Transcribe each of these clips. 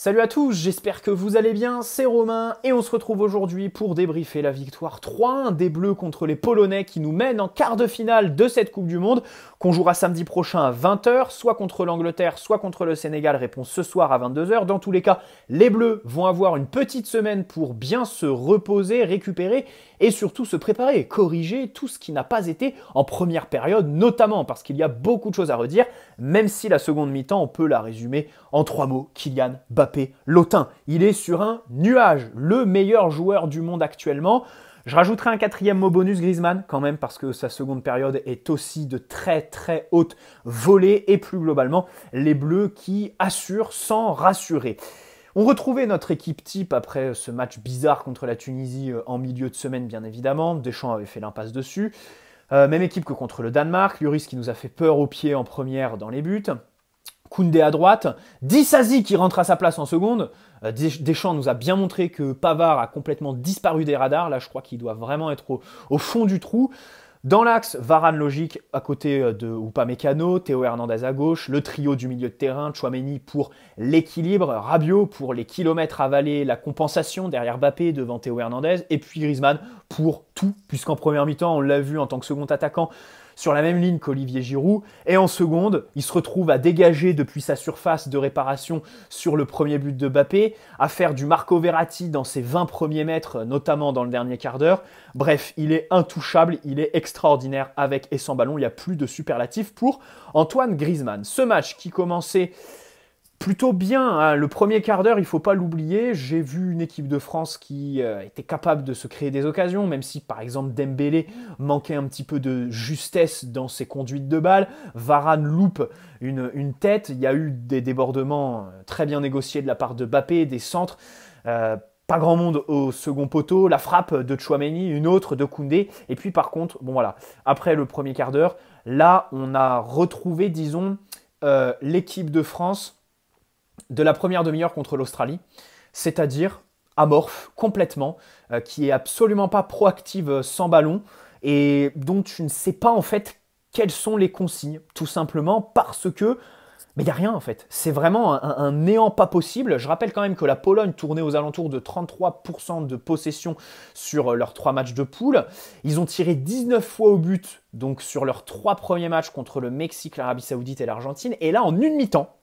Salut à tous, j'espère que vous allez bien, c'est Romain et on se retrouve aujourd'hui pour débriefer la victoire 3-1 des Bleus contre les Polonais qui nous mènent en quart de finale de cette Coupe du Monde qu'on jouera samedi prochain à 20h, soit contre l'Angleterre, soit contre le Sénégal, réponse ce soir à 22h. Dans tous les cas, les Bleus vont avoir une petite semaine pour bien se reposer, récupérer et surtout se préparer, corriger tout ce qui n'a pas été en première période, notamment parce qu'il y a beaucoup de choses à redire, même si la seconde mi-temps, on peut la résumer en 3 mots, Kylian Mbappé Lotin. Il est sur un nuage, le meilleur joueur du monde actuellement. Je rajouterai un quatrième mot bonus, Griezmann, quand même, parce que sa seconde période est aussi de très très haute volée, et plus globalement, les Bleus qui assurent sans rassurer. On retrouvait notre équipe type après ce match bizarre contre la Tunisie en milieu de semaine, bien évidemment. Deschamps avait fait l'impasse dessus. Même équipe que contre le Danemark. Lloris qui nous a fait peur au pied en première dans les buts. Koundé à droite. Disasi qui rentre à sa place en seconde. Deschamps nous a bien montré que Pavard a complètement disparu des radars. Là, je crois qu'il doit vraiment être au fond du trou. Dans l'axe, Varane logique à côté de Upamecano, Théo Hernandez à gauche, le trio du milieu de terrain, Tchouaméni pour l'équilibre, Rabiot pour les kilomètres avalés, la compensation derrière Mbappé devant Théo Hernandez, et puis Griezmann pour tout, puisqu'en première mi-temps, on l'a vu en tant que second attaquant, sur la même ligne qu'Olivier Giroud, et en seconde, il se retrouve à dégager depuis sa surface de réparation sur le premier but de Mbappé, à faire du Marco Verratti dans ses 20 premiers mètres, notamment dans le dernier quart d'heure. Bref, il est intouchable, il est extraordinaire avec et sans ballon, il n'y a plus de superlatif pour Antoine Griezmann. Ce match qui commençait plutôt bien, hein. Le premier quart d'heure, il ne faut pas l'oublier. J'ai vu une équipe de France qui était capable de se créer des occasions, même si par exemple Dembélé manquait un petit peu de justesse dans ses conduites de balle. Varane loupe une tête. Il y a eu des débordements très bien négociés de la part de Mbappé, des centres. Pas grand monde au second poteau. La frappe de Tchouaméni, une autre de Koundé. Et puis par contre, bon voilà, après le premier quart d'heure, là on a retrouvé, disons, l'équipe de France de la première demi-heure contre l'Australie, c'est-à-dire amorphe complètement, qui est absolument pas proactive sans ballon et dont tu ne sais pas en fait quelles sont les consignes, tout simplement parce que mais il n'y a rien en fait. C'est vraiment un néant pas possible. Je rappelle quand même que la Pologne tournait aux alentours de 33% de possession sur leurs 3 matchs de poule. Ils ont tiré 19 fois au but, donc sur leurs 3 premiers matchs contre le Mexique, l'Arabie Saoudite et l'Argentine. Et là, en une mi-temps,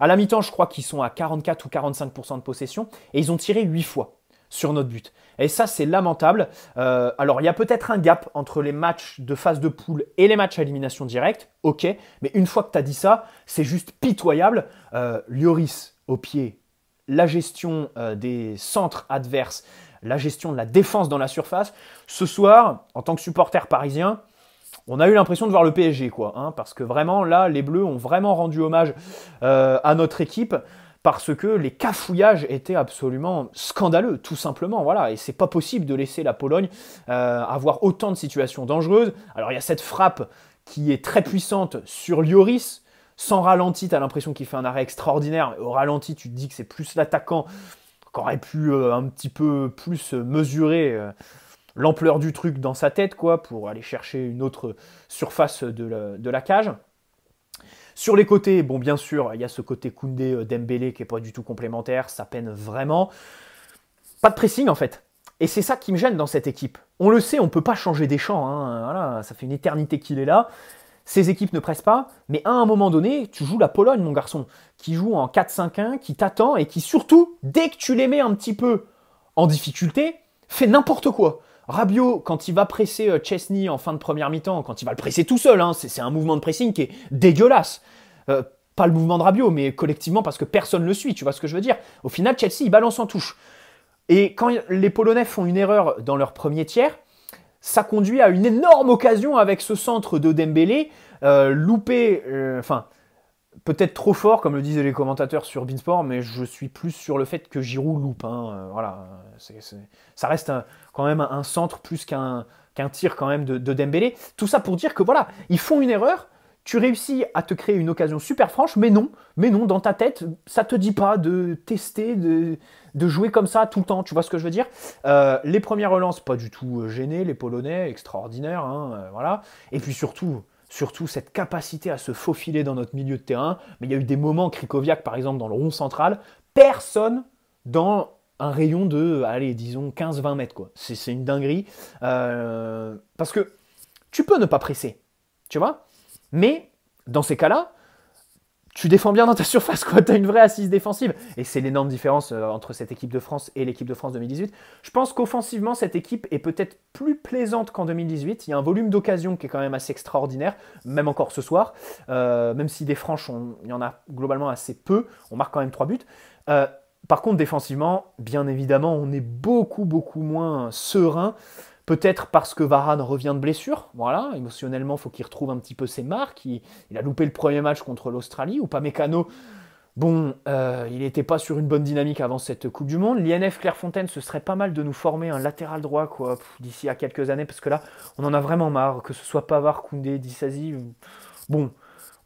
à la mi-temps, je crois qu'ils sont à 44 ou 45% de possession et ils ont tiré 8 fois sur notre but. Et ça, c'est lamentable. Alors, il y a peut-être un gap entre les matchs de phase de poule et les matchs à élimination directe, ok, mais une fois que tu as dit ça, c'est juste pitoyable. Lloris au pied, la gestion des centres adverses, la gestion de la défense dans la surface. Ce soir, en tant que supporter parisien, on a eu l'impression de voir le PSG, quoi, hein, parce que vraiment, là, les Bleus ont vraiment rendu hommage à notre équipe, parce que les cafouillages étaient absolument scandaleux, tout simplement, voilà, et c'est pas possible de laisser la Pologne avoir autant de situations dangereuses. Alors, il y a cette frappe qui est très puissante sur Lloris, sans ralenti, tu as l'impression qu'il fait un arrêt extraordinaire, au ralenti, tu te dis que c'est plus l'attaquant qui aurait pu un petit peu plus mesurer l'ampleur du truc dans sa tête, quoi, pour aller chercher une autre surface de la cage. Sur les côtés, bon, bien sûr, il y a ce côté Koundé-Dembélé qui n'est pas du tout complémentaire, ça peine vraiment. Pas de pressing, en fait. Et c'est ça qui me gêne dans cette équipe. On le sait, on ne peut pas changer Deschamps, hein, voilà, ça fait une éternité qu'il est là. Ces équipes ne pressent pas, mais à un moment donné, tu joues la Pologne, mon garçon, qui joue en 4-5-1, qui t'attend et qui surtout, dès que tu les mets un petit peu en difficulté, fait n'importe quoi. Rabiot, quand il va presser Chesney en fin de première mi-temps, quand il va le presser tout seul, hein, c'est un mouvement de pressing qui est dégueulasse. Pas le mouvement de Rabiot, mais collectivement parce que personne ne le suit, tu vois ce que je veux dire. Au final, Chelsea, il balance en touche. Et quand les Polonais font une erreur dans leur premier tiers, ça conduit à une énorme occasion avec ce centre de Dembélé, loupé, peut-être trop fort, comme le disaient les commentateurs sur Beansport, mais je suis plus sur le fait que Giroud loupe. Hein, voilà, ça reste quand même un centre plus qu'un tir quand même de Dembélé. Tout ça pour dire que voilà, ils font une erreur, tu réussis à te créer une occasion super franche, mais non, dans ta tête, ça te dit pas de tester, de jouer comme ça tout le temps, tu vois ce que je veux dire. Les premières relances, pas du tout gênées, les Polonais, extraordinaires, hein, voilà. Et puis surtout cette capacité à se faufiler dans notre milieu de terrain. Mais il y a eu des moments, Krychowiak par exemple dans le rond central, personne dans un rayon de, allez, disons 15-20 mètres, quoi. C'est une dinguerie. Parce que tu peux ne pas presser, tu vois. Mais dans ces cas-là, tu défends bien dans ta surface, quoi. Tu as une vraie assise défensive. Et c'est l'énorme différence entre cette équipe de France et l'équipe de France 2018. Je pense qu'offensivement, cette équipe est peut-être plus plaisante qu'en 2018. Il y a un volume d'occasion qui est quand même assez extraordinaire, même encore ce soir. Même si des franches, il y en a globalement assez peu. On marque quand même 3 buts. Par contre, défensivement, bien évidemment, on est beaucoup, beaucoup moins serein. Peut-être parce que Varane revient de blessure. Voilà, émotionnellement, il faut qu'il retrouve un petit peu ses marques. Il a loupé le premier match contre l'Australie. Upamecano, bon, il n'était pas sur une bonne dynamique avant cette Coupe du Monde. L'INF Clairefontaine, ce serait pas mal de nous former un latéral droit, quoi, d'ici à quelques années, parce que là, on en a vraiment marre, que ce soit Pavard, Koundé, Disasi. Bon,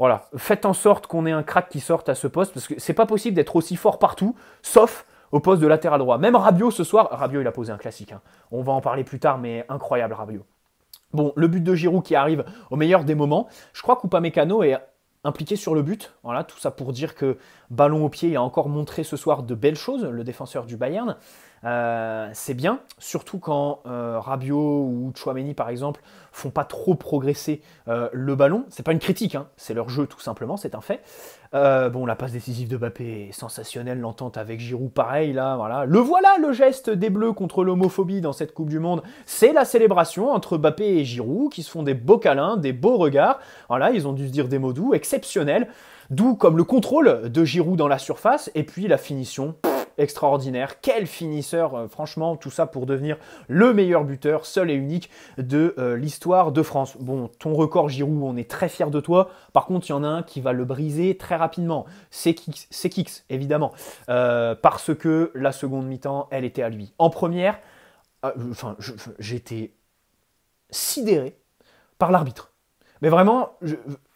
voilà, faites en sorte qu'on ait un crack qui sorte à ce poste, parce que c'est pas possible d'être aussi fort partout, sauf au poste de latéral droit. Même Rabiot ce soir, Rabiot il a posé un classique, hein. On va en parler plus tard, mais incroyable Rabiot. Bon, le but de Giroud qui arrive au meilleur des moments. Je crois qu'Upamecano est impliqué sur le but. Voilà, tout ça pour dire que ballon au pied, il a encore montré ce soir de belles choses, le défenseur du Bayern. C'est bien, surtout quand Rabiot ou Tchouaméni par exemple font pas trop progresser le ballon. C'est pas une critique, hein, c'est leur jeu tout simplement, c'est un fait. Bon, la passe décisive de Mbappé est sensationnelle, l'entente avec Giroud pareil là, voilà. Voilà le geste des Bleus contre l'homophobie dans cette Coupe du Monde, c'est la célébration entre Mbappé et Giroud qui se font des beaux câlins, des beaux regards. Voilà, ils ont dû se dire des mots doux, exceptionnels. D'où comme le contrôle de Giroud dans la surface et puis la finition. Extraordinaire, quel finisseur, franchement, tout ça pour devenir le meilleur buteur, seul et unique de l'histoire de France. Bon, ton record Giroud, on est très fiers de toi, par contre il y en a un qui va le briser très rapidement, c'est Kix, évidemment, parce que la seconde mi-temps, elle était à lui. En première, j'étais sidéré par l'arbitre. Mais vraiment,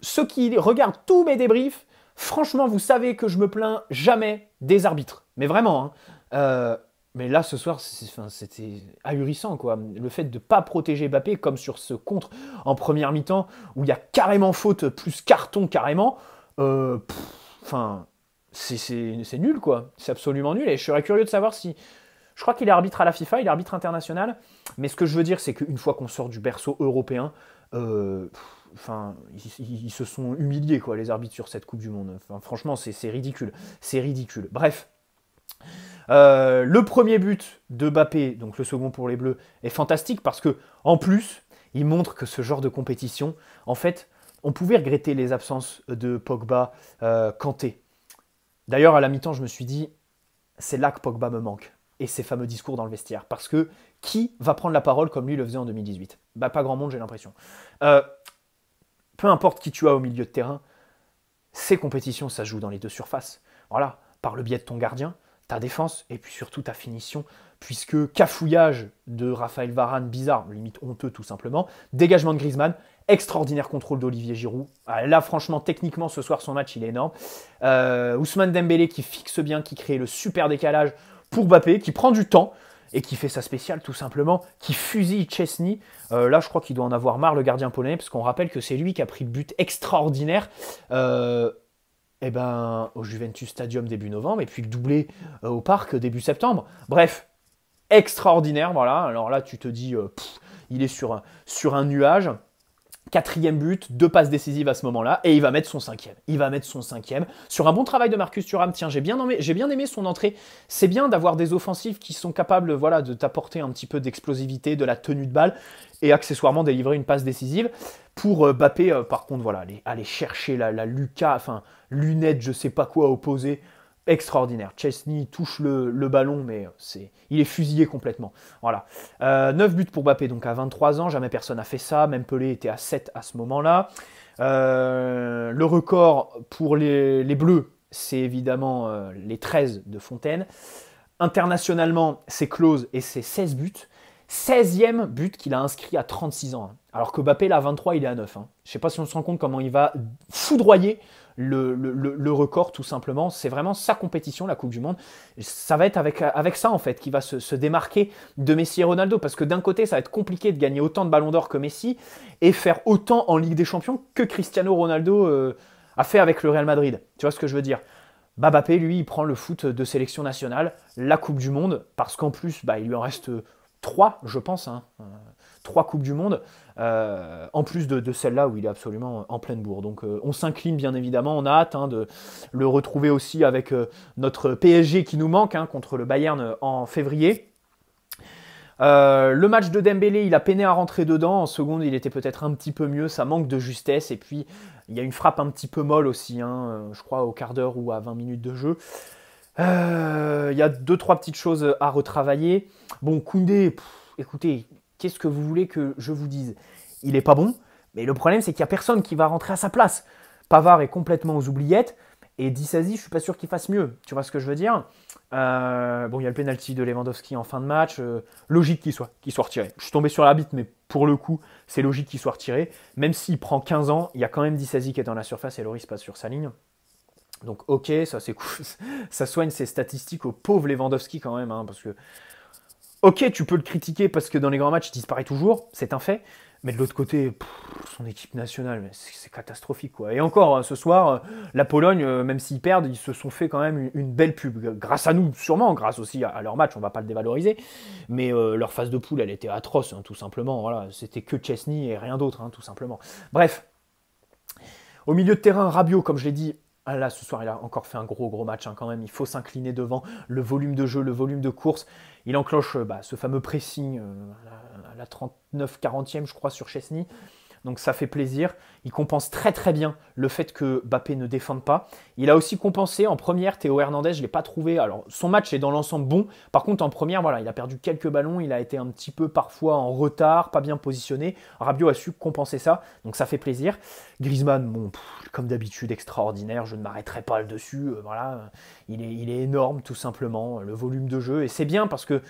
ceux qui regardent tous mes débriefs, franchement, vous savez que je me plains jamais des arbitres. Mais vraiment, hein. Mais là, ce soir, c'était ahurissant, quoi. Le fait de ne pas protéger Mbappé, comme sur ce contre en première mi-temps, où il y a carrément faute, plus carton carrément. C'est nul, quoi. C'est absolument nul. Et je serais curieux de savoir si... Je crois qu'il est arbitre à la FIFA, il est arbitre international. Mais ce que je veux dire, c'est qu'une fois qu'on sort du berceau européen... ils se sont humiliés, quoi, les arbitres sur cette Coupe du Monde. Enfin, franchement, c'est ridicule. C'est ridicule. Bref. Le premier but de Mbappé, donc le second pour les Bleus, est fantastique parce que, en plus, il montre que ce genre de compétition, en fait, on pouvait regretter les absences de Pogba, Kanté. D'ailleurs, à la mi-temps, je me suis dit, c'est là que Pogba me manque. Et ses fameux discours dans le vestiaire. Parce que qui va prendre la parole comme lui le faisait en 2018 ? Bah, pas grand monde, j'ai l'impression. Peu importe qui tu as au milieu de terrain, ces compétitions, ça se joue dans les deux surfaces. Voilà, par le biais de ton gardien, ta défense et puis surtout ta finition. Puisque cafouillage de Raphaël Varane, bizarre, limite honteux tout simplement, dégagement de Griezmann, extraordinaire contrôle d'Olivier Giroud. Là, franchement, techniquement, ce soir, son match, il est énorme. Ousmane Dembélé qui fixe bien, qui crée le super décalage pour Mbappé, qui prend du temps et qui fait sa spéciale tout simplement, qui fusille Chesney. Là, je crois qu'il doit en avoir marre, le gardien polonais, parce qu'on rappelle que c'est lui qui a pris le but extraordinaire au Juventus Stadium début novembre, et puis le doublé au Parc début septembre. Bref, extraordinaire, voilà. Alors là, tu te dis, il est sur un nuage. 4e but, 2 passes décisives à ce moment-là, et il va mettre son 5e. Il va mettre son 5e. Sur un bon travail de Marcus Thuram, tiens, j'ai bien aimé son entrée. C'est bien d'avoir des offensifs qui sont capables, voilà, de t'apporter un petit peu d'explosivité, de la tenue de balle, et accessoirement délivrer une passe décisive. Pour Mbappé, par contre, voilà, aller chercher la lunette, je sais pas quoi, opposée. Extraordinaire. Chesney touche le ballon, mais il est fusillé complètement. Voilà. 9 buts pour Mbappé, donc à 23 ans. Jamais personne n'a fait ça. Même Pelé était à 7 à ce moment-là. Le record pour les Bleus, c'est évidemment les 13 de Fontaine. Internationalement, c'est close et c'est 16 buts. 16e but qu'il a inscrit à 36 ans. Hein. Alors que Mbappé, là, à 23, il est à 9. Hein. Je ne sais pas si on se rend compte comment il va foudroyer le record, tout simplement. C'est vraiment sa compétition, la Coupe du Monde. Ça va être avec ça, en fait, qu'il va se démarquer de Messi et Ronaldo. Parce que d'un côté, ça va être compliqué de gagner autant de ballons d'or que Messi et faire autant en Ligue des Champions que Cristiano Ronaldo a fait avec le Real Madrid. Tu vois ce que je veux dire ? Mbappé, lui, il prend le foot de sélection nationale, la Coupe du Monde, parce qu'en plus, il lui en reste 3, je pense, hein, 3 Coupes du Monde, en plus de celle-là où il est absolument en pleine bourre. Donc on s'incline bien évidemment, on a hâte de le retrouver aussi avec notre PSG qui nous manque contre le Bayern en février. Le match de Dembélé, il a peiné à rentrer dedans. En seconde, il était peut-être un petit peu mieux. Ça manque de justesse. Et puis, il y a une frappe un petit peu molle aussi. Je crois au quart d'heure ou à 20 minutes de jeu. Il y a 2-3 petites choses à retravailler. Bon, Koundé, écoutez, qu'est-ce que vous voulez que je vous dise? Il est pas bon. Mais le problème, c'est qu'il n'y a personne qui va rentrer à sa place. Pavard est complètement aux oubliettes. Et Disasi, je suis pas sûr qu'il fasse mieux. Tu vois ce que je veux dire? Bon, il y a le penalty de Lewandowski en fin de match. Logique qu'il soit retiré. Je suis tombé sur l'arbitre, mais pour le coup, c'est logique qu'il soit retiré. Même s'il prend 15 ans, il y a quand même Disasi qui est dans la surface et Loris passe sur sa ligne. Donc ok, ça c'est cool. Ça soigne ses statistiques au pauvre Lewandowski quand même. Parce que, ok, tu peux le critiquer parce que dans les grands matchs, il disparaît toujours. C'est un fait. Mais de l'autre côté, son équipe nationale, c'est catastrophique, quoi. Et encore, ce soir, la Pologne, même s'ils perdent, ils se sont fait quand même une belle pub. Grâce à nous, sûrement, grâce aussi à leur match, on va pas le dévaloriser. Mais leur phase de poule, elle était atroce, tout simplement. Voilà, c'était que Chesney et rien d'autre, tout simplement. Bref. Au milieu de terrain, Rabiot, comme je l'ai dit, là, ce soir, il a encore fait un gros match quand même. Il faut s'incliner devant le volume de jeu, le volume de course. Il enclenche ce fameux pressing à la 39-40e, je crois, sur Chesney. Donc ça fait plaisir. Il compense très bien le fait que Mbappé ne défende pas. Il a aussi compensé en première, Théo Hernandez, je ne l'ai pas trouvé. Alors son match est dans l'ensemble bon. Par contre en première, voilà, il a perdu quelques ballons. Il a été un petit peu parfois en retard, pas bien positionné. Rabiot a su compenser ça. Donc ça fait plaisir. Griezmann, bon, comme d'habitude, extraordinaire. Je ne m'arrêterai pas dessus. Voilà, il est énorme tout simplement. Le volume de jeu. Et c'est bien parce que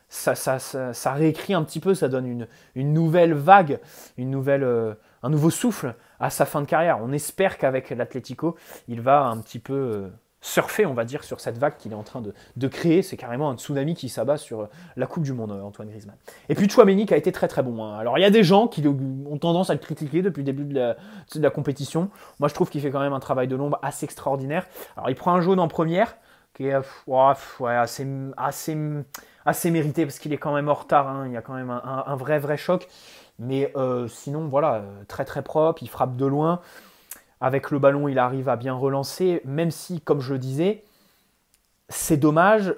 ça réécrit un petit peu, ça donne une nouvelle vague, un nouveau souffle à sa fin de carrière. On espère qu'avec l'Atlético, il va un petit peu surfer, on va dire, sur cette vague qu'il est en train de créer. C'est carrément un tsunami qui s'abat sur la Coupe du Monde, Antoine Griezmann. Et puis Tchouaméni qui a été très bon. Alors il y a des gens qui ont tendance à le critiquer depuis le début de la compétition. Moi je trouve qu'il fait quand même un travail de l'ombre assez extraordinaire. Alors il prend un jaune en première, qui est assez mérité parce qu'il est quand même en retard. Il y a quand même un vrai choc. Mais sinon, voilà, très propre. Il frappe de loin. Avec le ballon, il arrive à bien relancer. Même si, comme je le disais, c'est dommage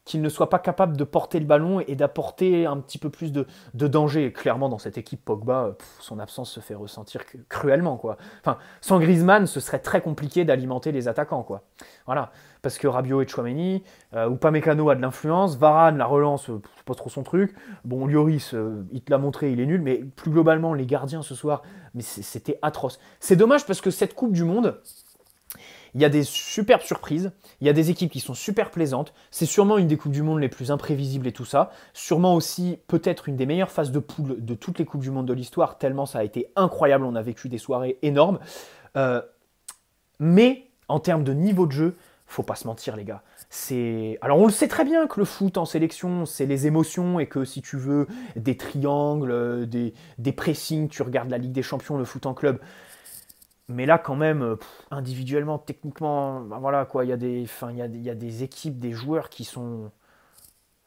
qu'il ne soit pas capable de porter le ballon et d'apporter un petit peu plus de danger. Clairement, dans cette équipe, Pogba, son absence se fait ressentir cruellement, quoi. Enfin, sans Griezmann, ce serait très compliqué d'alimenter les attaquants, quoi. Voilà, parce que Rabiot et Tchouaméni, Upamecano a de l'influence, Varane, la relance, c'est pas trop son truc. Bon, Lloris, il te l'a montré, il est nul, mais plus globalement, les gardiens ce soir, mais c'était atroce. C'est dommage parce que cette Coupe du Monde, il y a des superbes surprises, il y a des équipes qui sont super plaisantes, c'est sûrement une des Coupes du Monde les plus imprévisibles et tout ça, sûrement aussi peut-être une des meilleures phases de poule de toutes les Coupes du Monde de l'histoire, tellement ça a été incroyable, on a vécu des soirées énormes. Mais en termes de niveau de jeu, faut pas se mentir les gars. Alors on le sait très bien que le foot en sélection, c'est les émotions et que si tu veux des triangles, des pressings, tu regardes la Ligue des Champions, le foot en club. Mais là, quand même, individuellement, techniquement, voilà quoi, il y a des équipes, des joueurs qui sont.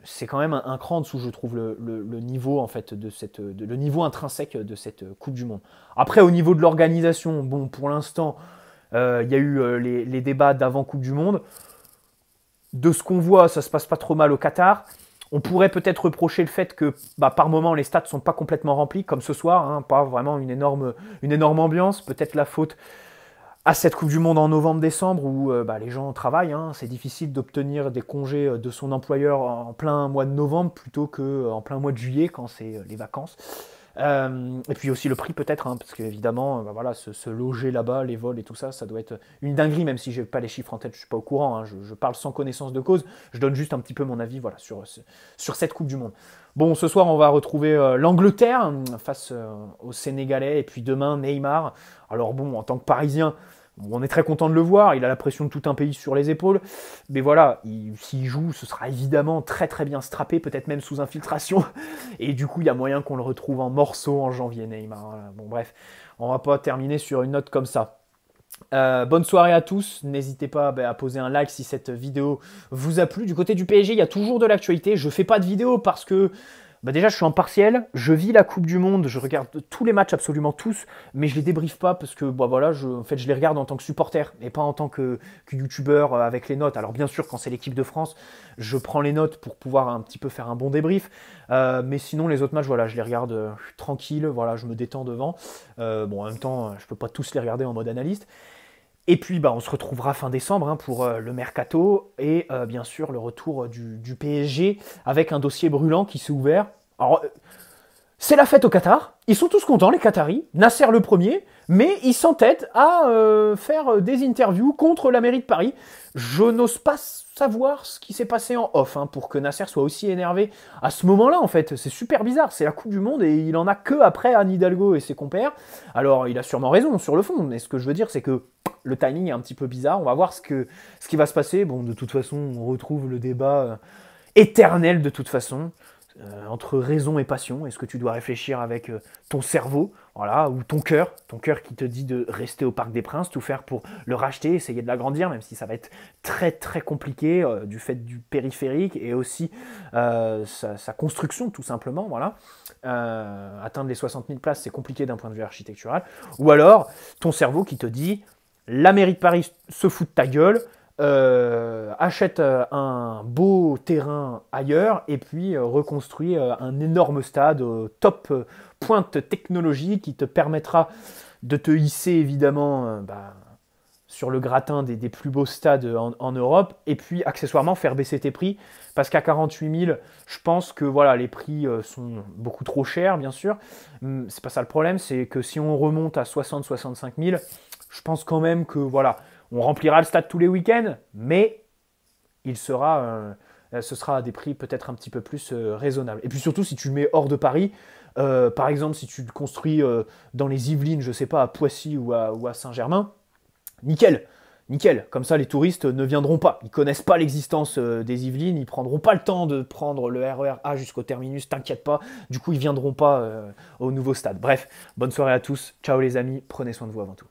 C'est quand même un cran en dessous, je trouve, le niveau en fait le niveau intrinsèque de cette Coupe du Monde. Après, au niveau de l'organisation, bon, pour l'instant, il y a eu les débats d'avant Coupe du Monde. De ce qu'on voit, ça se passe pas trop mal au Qatar. On pourrait peut-être reprocher le fait que par moment les stades sont pas complètement remplis, comme ce soir, pas vraiment une énorme ambiance. Peut-être la faute à cette Coupe du Monde en novembre-décembre où les gens travaillent. C'est difficile d'obtenir des congés de son employeur en plein mois de novembre plutôt qu'en plein mois de juillet quand c'est les vacances. Et puis aussi le prix peut-être, parce qu'évidemment, voilà, se loger là-bas, les vols et tout ça, ça doit être une dinguerie, même si j'ai pas les chiffres en tête, je suis pas au courant, je parle sans connaissance de cause, je donne juste un petit peu mon avis voilà, sur cette Coupe du Monde. Bon, ce soir, on va retrouver l'Angleterre face aux Sénégalais, et puis demain, Neymar. Alors bon, en tant que Parisien, on est très content de le voir, il a la pression de tout un pays sur les épaules, mais voilà, s'il joue, ce sera évidemment très bien strappé, peut-être même sous infiltration, et du coup, il y a moyen qu'on le retrouve en morceaux en janvier, Neymar. Voilà. Bon, bref, on va pas terminer sur une note comme ça. Bonne soirée à tous. N'hésitez pas à poser un like si cette vidéo vous a plu. Du côté du PSG, il y a toujours de l'actualité. Je fais pas de vidéo parce que déjà, je suis en partiel, je vis la Coupe du Monde, je regarde tous les matchs, absolument tous, mais je les débriefe pas parce que voilà, en fait, je les regarde en tant que supporter et pas en tant que youtubeur avec les notes. Alors bien sûr, quand c'est l'équipe de France, je prends les notes pour pouvoir un petit peu faire un bon débrief, mais sinon les autres matchs, voilà, je les regarde tranquille, voilà, je me détends devant. En même temps, je peux pas tous les regarder en mode analyste. Et puis, on se retrouvera fin décembre pour le mercato et bien sûr le retour du PSG avec un dossier brûlant qui s'est ouvert. Alors, c'est la fête au Qatar. Ils sont tous contents, les Qataris. Nasser le premier, mais ils s'entêtent à faire des interviews contre la mairie de Paris. Je n'ose pas savoir ce qui s'est passé en off pour que Nasser soit aussi énervé à ce moment-là, en fait. C'est super bizarre. C'est la Coupe du Monde et il en a que après Anne Hidalgo et ses compères. Alors, il a sûrement raison sur le fond, mais ce que je veux dire, c'est que le timing est un petit peu bizarre. On va voir ce qui va se passer. Bon, de toute façon, on retrouve le débat éternel de toute façon. Entre raison et passion, est-ce que tu dois réfléchir avec ton cerveau, voilà, ou ton cœur qui te dit de rester au Parc des Princes, tout faire pour le racheter, essayer de l'agrandir, même si ça va être très très compliqué du fait du périphérique et aussi sa construction tout simplement, voilà. Atteindre les 60 000 places, c'est compliqué d'un point de vue architectural, ou alors ton cerveau qui te dit la mairie de Paris se fout de ta gueule, achète un beau terrain ailleurs et puis reconstruit un énorme stade top pointe technologique qui te permettra de te hisser évidemment sur le gratin des plus beaux stades en Europe et puis accessoirement faire baisser tes prix parce qu'à 48 000 je pense que voilà, les prix sont beaucoup trop chers bien sûr. C'est pas ça le problème, c'est que si on remonte à 60-65 000 je pense quand même que voilà, on remplira le stade tous les week-ends, mais ce sera à des prix peut-être un petit peu plus raisonnables. Et puis surtout, si tu le mets hors de Paris, par exemple, si tu le construis dans les Yvelines, je sais pas, à Poissy ou à Saint-Germain, nickel. Nickel, comme ça les touristes ne viendront pas. Ils connaissent pas l'existence des Yvelines, ils prendront pas le temps de prendre le RER A jusqu'au terminus, t'inquiète pas. Du coup, ils viendront pas au nouveau stade. Bref, bonne soirée à tous. Ciao les amis, prenez soin de vous avant tout.